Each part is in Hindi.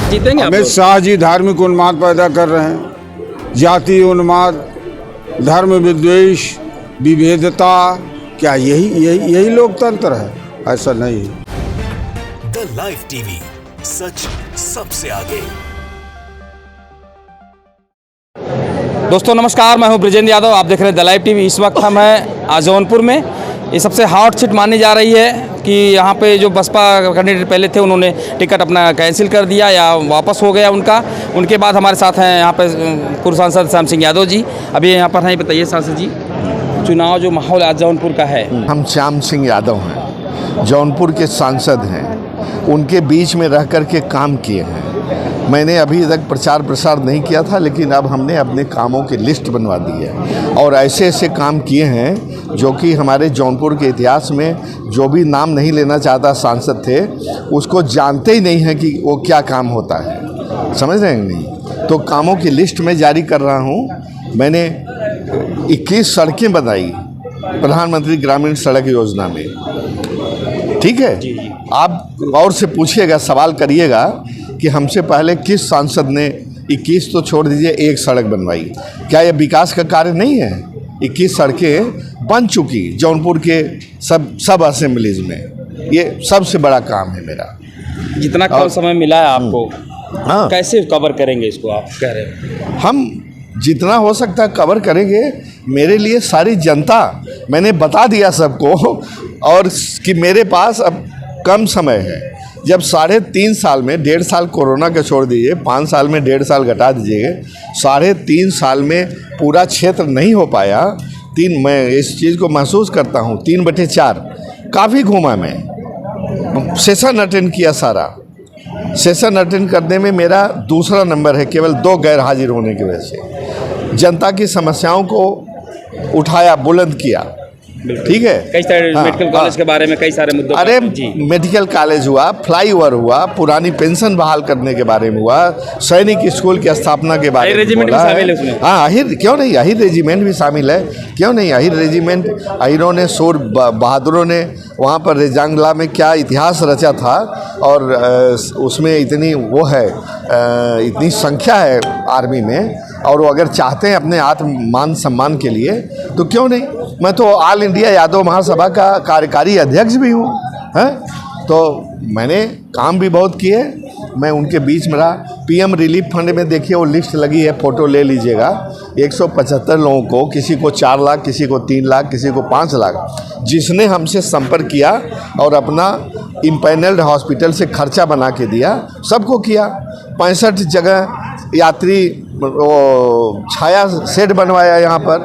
जीतेंगे। अमित शाह जी धार्मिक उन्माद पैदा कर रहे हैं, जातीय उन्माद, धर्म विद्वेष, विभेदता। क्या यही लोकतंत्र है? ऐसा नहीं। द लाइव टीवी, सच सबसे आगे। दोस्तों नमस्कार, मैं हूं ब्रिजेंद्र यादव, आप देख रहे हैं द लाइव टीवी। इस वक्त हम हैं जौनपुर में। ये सबसे हॉट सीट मानी जा रही है कि यहाँ पे जो बसपा कैंडिडेट पहले थे उन्होंने टिकट अपना कैंसिल कर दिया या वापस हो गया उनका। उनके बाद हमारे साथ हैं यहाँ पे पूर्व सांसद श्याम सिंह यादव जी, अभी यहाँ पर हैं। बताइए सांसद जी, चुनाव जो माहौल आज जौनपुर का है। हम श्याम सिंह यादव हैं, जौनपुर के सांसद हैं, उनके बीच में रह कर के काम किए हैं। मैंने अभी तक प्रचार प्रसार नहीं किया था, लेकिन अब हमने अपने कामों की लिस्ट बनवा दी है और ऐसे ऐसे काम किए हैं जो कि हमारे जौनपुर के इतिहास में जो भी नाम नहीं लेना चाहता सांसद थे उसको जानते ही नहीं है कि वो क्या काम होता है। समझ रहे हैं नहीं? तो कामों की लिस्ट में जारी कर रहा हूँ। मैंने 21 सड़कें बनाई प्रधानमंत्री ग्रामीण सड़क योजना में। ठीक है, आप गौर से पूछिएगा, सवाल करिएगा कि हमसे पहले किस सांसद ने 21 तो छोड़ दीजिए, एक सड़क बनवाई। क्या यह विकास का कार्य नहीं है? 21 सड़कें बन चुकी जौनपुर के सब असेंबलीज में। ये सबसे बड़ा काम है मेरा। जितना कम समय मिला है आपको, हाँ, कैसे कवर करेंगे इसको? आप कह रहे हैं हम जितना हो सकता है कवर करेंगे। मेरे लिए सारी जनता, मैंने बता दिया सबको, और कि मेरे पास अब कम समय है। जब 3.5 साल में, 1.5 साल कोरोना का छोड़ दीजिए, 5 साल में 1.5 साल घटा दीजिए, 3.5 साल में पूरा क्षेत्र नहीं हो पाया। मैं इस चीज़ को महसूस करता हूँ। 3/4 काफ़ी घूमा मैं, सेशन अटेंड किया सारा। सेशन अटेंड करने में मेरा दूसरा नंबर है, केवल 2 गैर हाजिर होने की वजह से। जनता की समस्याओं को उठाया, बुलंद किया। ठीक है, कई सारे मेडिकल कॉलेज के बारे में कई सारे मुद्दों। अरे मेडिकल कॉलेज हुआ, फ्लाईओवर हुआ, पुरानी पेंशन बहाल करने के बारे में हुआ, सैनिक स्कूल की स्थापना के बारे में रेजिमेंट भी शामिल है उसमें। हाँ, अहिर क्यों नहीं, अहिर रेजिमेंट भी शामिल है, क्यों नहीं? अहिर रेजिमेंट, अहिरों ने, शूर बहादुरों ने वहाँ पर रेजांगला में क्या इतिहास रचा था, और उसमें इतनी वो है, इतनी संख्या है आर्मी में, और वो अगर चाहते हैं अपने आत्म मान सम्मान के लिए तो क्यों नहीं? मैं तो ऑल इंडिया यादव महासभा का कार्यकारी अध्यक्ष भी हूँ, हैं? तो मैंने काम भी बहुत किए। मैं उनके बीच में रहा। पीएम रिलीफ फंड में देखिए वो लिस्ट लगी है, फ़ोटो ले लीजिएगा। 175 लोगों को, किसी को 4 लाख, किसी को 3 लाख, किसी को 5 लाख, जिसने हमसे संपर्क किया और अपना इम्पैनल्ड हॉस्पिटल से खर्चा बना के दिया, सबको किया। 65 जगह यात्री छाया शेड बनवाया यहाँ पर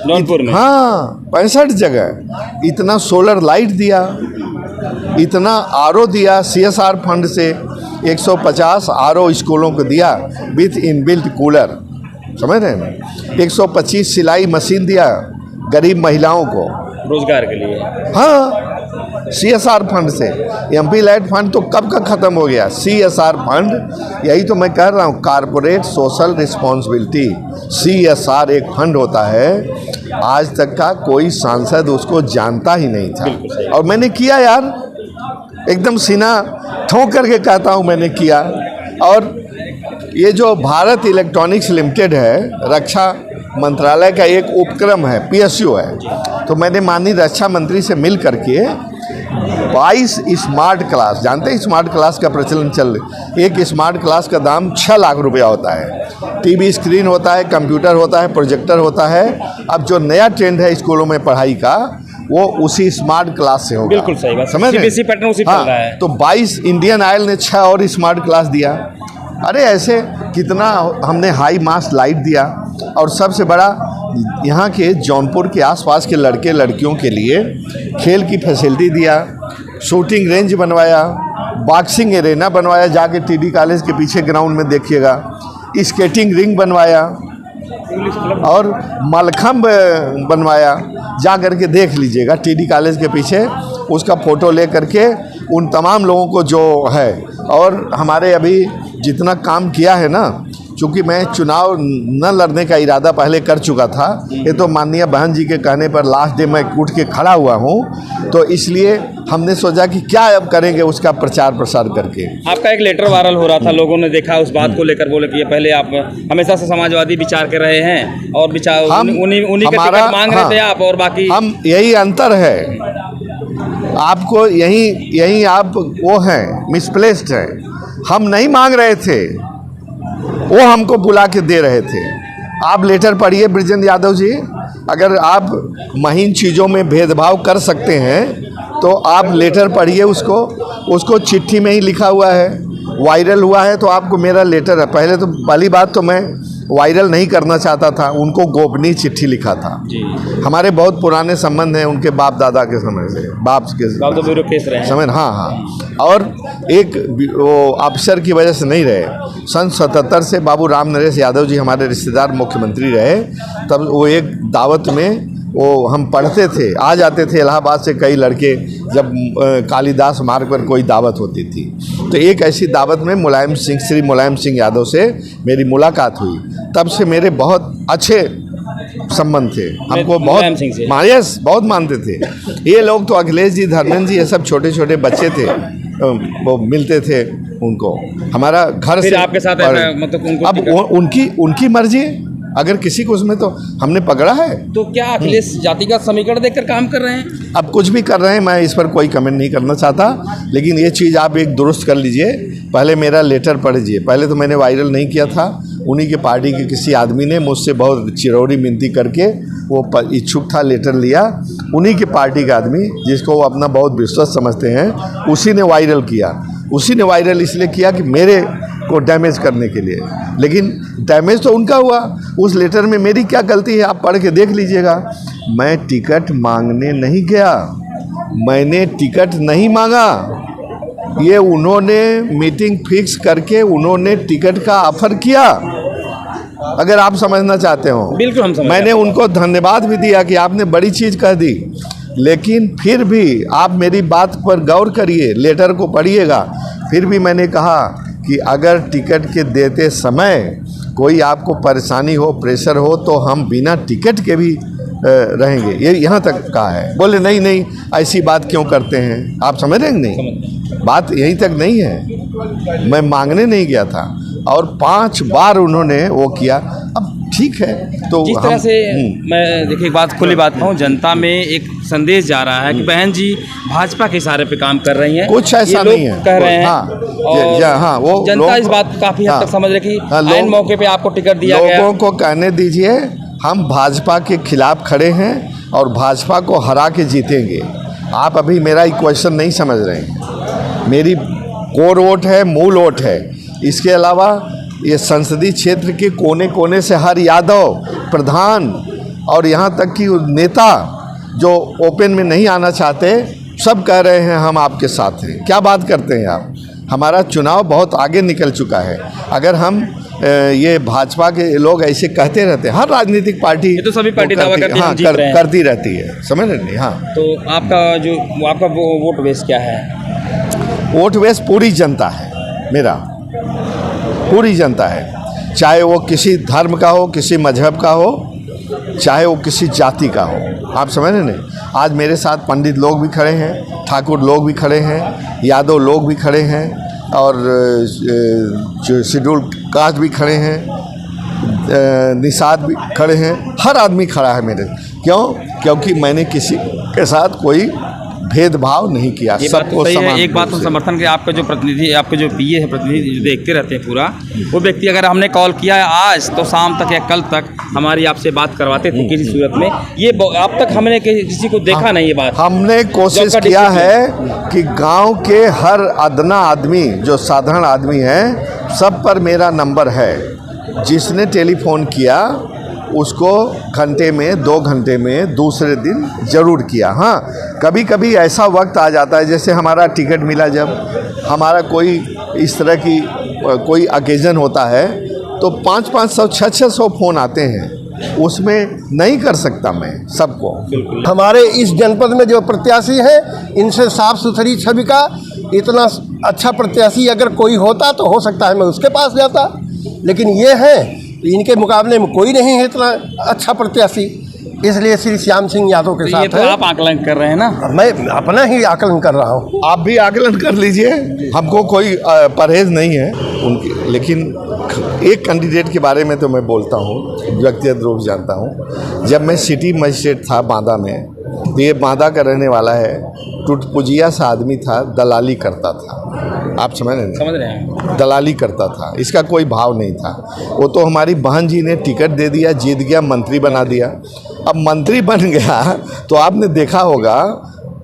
जौनपुर में। हाँ, 65 जगह। इतना सोलर लाइट दिया, इतना आरओ दिया CSR फंड से। 150 आरओ स्कूलों को दिया विथ इनबिल्ट कूलर, समझ रहे हैं? 125 सिलाई मशीन दिया गरीब महिलाओं को रोजगार के लिए। हाँ, CSR फंड से। MP लाइट फंड तो कब का ख़त्म हो गया। CSR फंड, यही तो मैं कह रहा हूँ, कारपोरेट सोशल रिस्पॉन्सिबिलिटी। CSR एक फंड होता है, आज तक का कोई सांसद उसको जानता ही नहीं था, और मैंने किया यार, एकदम सीना ठोक करके कहता हूँ, मैंने किया। और ये जो भारत इलेक्ट्रॉनिक्स लिमिटेड है, रक्षा मंत्रालय का एक उपक्रम है, PSU है, तो मैंने माननीय रक्षा मंत्री से मिल करके 22 स्मार्ट क्लास, जानते हैं स्मार्ट क्लास का प्रचलन चल रहा। एक स्मार्ट क्लास का दाम 6 लाख रुपया होता है। टीवी स्क्रीन होता है, कंप्यूटर होता है, प्रोजेक्टर होता है। अब जो नया ट्रेंड है स्कूलों में पढ़ाई का, वो उसी स्मार्ट क्लास से होगा। बिल्कुल सही बात, समझ रहे हैं? CBSE पैटर्न उसी पे चल रहा है। तो 22 इंडियन ऑयल ने 6 और स्मार्ट क्लास दिया। अरे ऐसे कितना हमने हाई मास लाइट दिया। और सबसे बड़ा यहाँ के जौनपुर के आसपास के लड़के लड़कियों के लिए खेल की फैसिलिटी दिया, शूटिंग रेंज बनवाया, बॉक्सिंग एरेना बनवाया, जाके TD कॉलेज के पीछे ग्राउंड में देखिएगा, स्केटिंग रिंग बनवाया और मलखम्ब बनवाया, जा करके देख लीजिएगा TD कॉलेज के पीछे, उसका फ़ोटो ले करके उन तमाम लोगों को जो है। और हमारे अभी जितना काम किया है ना, चूँकि मैं चुनाव न लड़ने का इरादा पहले कर चुका था, ये तो माननीय बहन जी के कहने पर लास्ट डे मैं उठ के खड़ा हुआ हूँ, तो इसलिए हमने सोचा कि क्या अब करेंगे उसका प्रचार प्रसार करके। आपका एक लेटर वायरल हो रहा था, लोगों ने देखा उस बात को लेकर, बोले कि ये पहले आप हमेशा से समाजवादी विचार कर रहे हैं और विचार उन्हीं के टिकट मांग रहे थे आप, और बाकी हम यही अंतर है, आपको यही आप वो हैं मिसप्लेस्ड हैं। हम नहीं मांग रहे थे, वो हमको बुला के दे रहे थे। आप लेटर पढ़िए बृजेंद्र यादव जी, अगर आप महीन चीज़ों में भेदभाव कर सकते हैं तो आप लेटर पढ़िए, उसको चिट्ठी में ही लिखा हुआ है, वायरल हुआ है, तो आपको मेरा लेटर है। पहले तो पहली बात तो मैं वायरल नहीं करना चाहता था, उनको गोपनीय चिट्ठी लिखा था जी। हमारे बहुत पुराने संबंध हैं उनके बाप दादा के समय से, बाप तो ब्यूरो केस रहे हैं। समझ। हाँ। और एक वो अफसर की वजह से नहीं रहे, सन 77 से बाबू राम नरेश यादव जी हमारे रिश्तेदार मुख्यमंत्री रहे, तब वो एक दावत में वो हम पढ़ते थे, आ जाते थे इलाहाबाद से कई लड़के, जब कालीदास मार्ग पर कोई दावत होती थी, तो एक ऐसी दावत में श्री मुलायम सिंह यादव से मेरी मुलाकात हुई। तब से मेरे बहुत अच्छे संबंध थे, हमको बहुत मानते थे ये लोग। तो अखिलेश जी, धर्मेंद्र जी, ये सब छोटे छोटे बच्चे थे, वो मिलते थे उनको हमारा घर फिर से। आपके साथ मतलब उनको अब उनकी मर्जी, अगर किसी को उसमें तो हमने पकड़ा है। तो क्या अखिलेश जातिगत समीकरण देखकर काम कर रहे हैं? अब कुछ भी कर रहे हैं, मैं इस पर कोई कमेंट नहीं करना चाहता, लेकिन ये चीज़ आप एक दुरुस्त कर लीजिए। पहले मेरा लेटर पढ़ लीजिए, पहले तो मैंने वायरल नहीं किया था, उन्हीं के पार्टी के किसी आदमी ने मुझसे बहुत चिरौरी मिनती करके वो इच्छुक था, लेटर लिया, उन्हीं के पार्टी का आदमी जिसको वो अपना बहुत विश्वास समझते हैं, उसी ने वायरल किया। उसी ने वायरल इसलिए किया कि मेरे को डैमेज करने के लिए, लेकिन डैमेज तो उनका हुआ। उस लेटर में मेरी क्या गलती है, आप पढ़ के देख लीजिएगा। मैं टिकट मांगने नहीं गया, मैंने टिकट नहीं मांगा, ये उन्होंने मीटिंग फिक्स करके उन्होंने टिकट का ऑफर किया। अगर आप समझना चाहते हो, बिल्कुल हम समझ। मैंने उनको धन्यवाद भी दिया कि आपने बड़ी चीज़ कह दी, लेकिन फिर भी आप मेरी बात पर गौर करिए, लेटर को पढ़िएगा। फिर भी मैंने कहा कि अगर टिकट के देते समय कोई आपको परेशानी हो, प्रेशर हो, तो हम बिना टिकट के भी रहेंगे, ये यहाँ तक कहा है। बोले नहीं ऐसी बात क्यों करते हैं, आप समझ रहे हैं? नहीं, बात यहीं तक नहीं है, मैं मांगने नहीं गया था और 5 बार उन्होंने वो किया। अब ठीक है, तो जिस तरह से मैं देखिए एक बात खुली बात कहूँ, जनता में एक संदेश जा रहा है कि बहन जी भाजपा के इशारे पे काम कर रही हैं, कुछ ऐसा नहीं है, कह रहे हैं। हाँ, वो जनता इस बात को काफी हद तक समझ रही कि ऐन मौके पे आपको टिकट दिया गया। लोगों को कहने दीजिए, हम भाजपा के खिलाफ खड़े हैं और भाजपा को हरा के जीतेंगे। आप अभी मेरा क्वेश्चन नहीं समझ रहे हैं। मेरी कोर वोट है, मूल वोट है। इसके अलावा ये संसदीय क्षेत्र के कोने कोने से हर यादव, प्रधान और यहाँ तक कि नेता जो ओपन में नहीं आना चाहते, सब कह रहे हैं हम आपके साथ हैं। क्या बात करते हैं आप? हमारा चुनाव बहुत आगे निकल चुका है। अगर हम ये भाजपा के लोग ऐसे कहते रहते हैं, हर राजनीतिक पार्टी, ये तो सभी पार्टी दावा करती है, हाँ, करती रहती है, समझ रहे नहीं? हाँ, तो आपका वोट बेस क्या है? वोट बेस पूरी जनता है, मेरा पूरी जनता है, चाहे वो किसी धर्म का हो, किसी मजहब का हो, चाहे वो किसी जाति का हो। आप समझ रहे नहीं? आज मेरे साथ पंडित लोग भी खड़े हैं, ठाकुर लोग भी खड़े हैं, यादव लोग भी खड़े हैं और जो शेड्यूल कास्ट भी खड़े हैं, निषाद भी खड़े हैं, हर आदमी खड़ा है मेरे। क्यों? क्योंकि मैंने किसी के साथ कोई भेदभाव नहीं किया, ये बात तो सबको सही है। समान एक बात रूप हम से। समर्थन के, आपका जो प्रतिनिधि, आपके जो पीए है प्रतिनिधि जो देखते रहते हैं पूरा, वो व्यक्ति अगर हमने कॉल किया है आज तो शाम तक या कल तक हमारी आपसे बात करवाते थे किसी सूरत में। ये अब तक हमने किसी को देखा नहीं। ये बात हमने कोशिश आपका किया डिस्ट्रिक्ट है कि गांव के हर अदना आदमी, जो साधारण आदमी है, सब पर मेरा नंबर है। जिसने टेलीफोन किया उसको घंटे में, 2 घंटे में, दूसरे दिन ज़रूर किया। हाँ, कभी कभी ऐसा वक्त आ जाता है, जैसे हमारा टिकट मिला, जब हमारा कोई इस तरह की कोई ओकेज़न होता है तो 500-500, 600 फ़ोन आते हैं, उसमें नहीं कर सकता मैं सबको। हमारे इस जनपद में जो प्रत्याशी है, इनसे साफ सुथरी छवि का इतना अच्छा प्रत्याशी अगर कोई होता तो हो सकता है मैं उसके पास जाता, लेकिन ये है इनके मुकाबले में कोई नहीं है इतना अच्छा प्रत्याशी, इसलिए श्री श्याम सिंह यादव के तो साथ ये तो है। आप आकलन कर रहे हैं ना। मैं अपना ही आकलन कर रहा हूँ। आप भी आकलन कर लीजिए, हमको कोई परहेज नहीं है उनकी, लेकिन एक कैंडिडेट के बारे में तो मैं बोलता हूँ, व्यक्तिगत रूप से जानता हूँ। जब मैं सिटी मजिस्ट्रेट था बांदा में, तो ये बांदा का रहने वाला है, टुटपुजिया सा आदमी था, दलाली करता था। आप समझ रहे हैं। दलाली करता था, इसका कोई भाव नहीं था। वो तो हमारी बहन जी ने टिकट दे दिया, जीत गया, मंत्री बना दिया। अब मंत्री बन गया तो आपने देखा होगा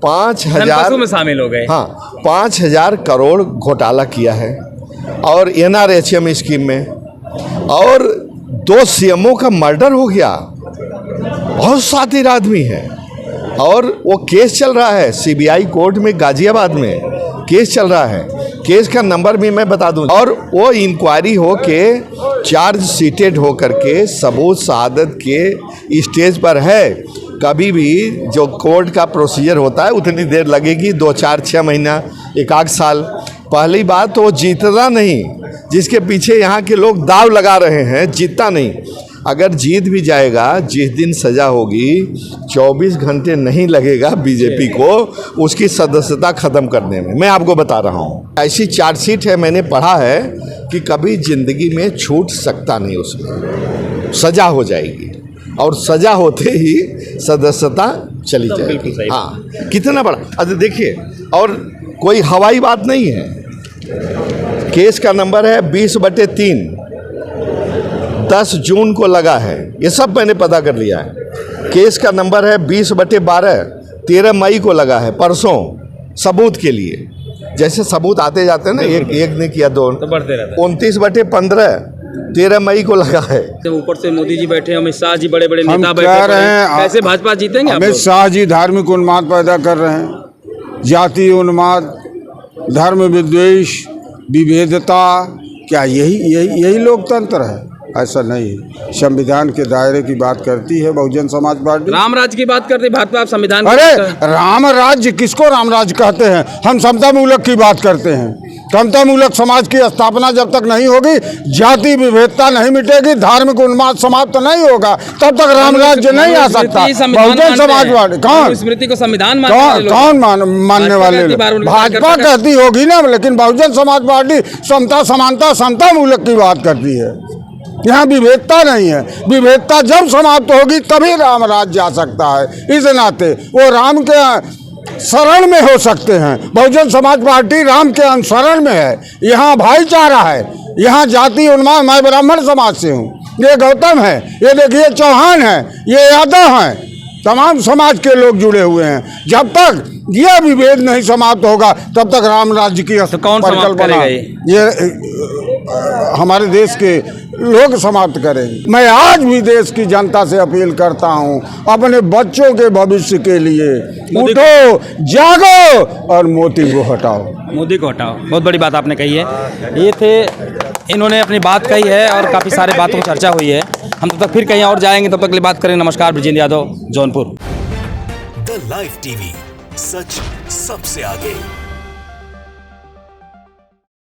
5,000 में शामिल हो गए। हाँ, 5,000 करोड़ घोटाला किया है, और NRHM स्कीम में, और 2 CMO का मर्डर हो गया। बहुत शातिर आदमी है, और वो केस चल रहा है CBI कोर्ट में, गाजियाबाद में केस चल रहा है। केस का नंबर भी मैं बता दूं, और वो इंक्वायरी हो के चार्ज सीटेड हो करके सबूत शहादत के स्टेज पर है। कभी भी जो कोर्ट का प्रोसीजर होता है उतनी देर लगेगी, 2, 4, 6 महीना, 1 साल। पहली बात तो जीतता नहीं, जिसके पीछे यहाँ के लोग दाव लगा रहे हैं, जीतता नहीं। अगर जीत भी जाएगा, जिस दिन सज़ा होगी 24 घंटे नहीं लगेगा बीजेपी को उसकी सदस्यता ख़त्म करने में। मैं आपको बता रहा हूँ, ऐसी चार्जशीट है, मैंने पढ़ा है कि कभी ज़िंदगी में छूट सकता नहीं, उसमें सज़ा हो जाएगी, और सज़ा होते ही सदस्यता चली जाएगी। हाँ, कितना बड़ा, अरे देखिए, और कोई हवाई बात नहीं है। केस का नंबर है 20/3, 10 जून को लगा है, ये सब मैंने पता कर लिया है। केस का नंबर है 20/12, 13 मई को लगा है, परसों, सबूत के लिए। जैसे सबूत आते जाते हैं ना, एक ने किया, 2 तो बढ़ते रहता है। 29/15, 13 मई को लगा है। जब ऊपर से मोदी जी बैठे, अमित शाह जी, बड़े बड़े हम नेता कह बैठे, रहे हैं, कैसे भाजपा जीतेंगे? आप अमित लोग? शाह जी धार्मिक उन्माद पैदा कर रहे हैं, जाति उन्माद, धर्म विद्वेष, विभेदता। क्या यही लोकतंत्र है? ऐसा नहीं है। संविधान के दायरे की बात करती है बहुजन समाज पार्टी। राम राज्य की बात करते भाजपा, आप संविधान की अरे बात करते हैं। राम राज्य किसको राम राज्य कहते हैं? हम समता मूलक की बात करते हैं। समता मूलक समाज की स्थापना जब तक नहीं होगी, जाति विभेदता नहीं मिटेगी, धार्मिक उन्माद समाप्त नहीं होगा, तब तक राम राज्य नहीं आ सकता। बहुजन समाज पार्टी कौन? स्मृति को संविधान कौन मानने वाले लोग? भाजपा कहती होगी ना, लेकिन बहुजन समाज पार्टी समता समानता समता मूलक की बात करती है। यहाँ विभेदता नहीं है। विभेदता जब समाप्त होगी तभी राम राज्य आ सकता है। इस नाते वो राम के शरण में हो सकते हैं। बहुजन समाज पार्टी राम के अनुसरण में है। यहाँ भाईचारा है, यहाँ जाति उन्माद। मैं ब्राह्मण समाज से हूँ, ये गौतम है, ये देखिए चौहान है, ये यादव हैं, तमाम समाज के लोग जुड़े हुए हैं। जब तक यह विभेद नहीं समाप्त होगा तब तक राम राज्य की कौन समाप्त करेगा? ये हमारे देश के लोग समाप्त करेंगे। मैं आज भी देश की जनता से अपील करता हूं, अपने बच्चों के भविष्य के लिए उठो, जागो और मोदी को हटाओ। मोदी को हटाओ, बहुत बड़ी बात आपने कही है। ये थे, इन्होंने अपनी बात कही है और काफ़ी सारे बातों पर चर्चा हुई है। हम तब तक फिर कहीं और जाएंगे, तब तक के लिए बात करेंगे। नमस्कार, Brijendra Yadav, Jaunpur. The live TV, सच सबसे आगे।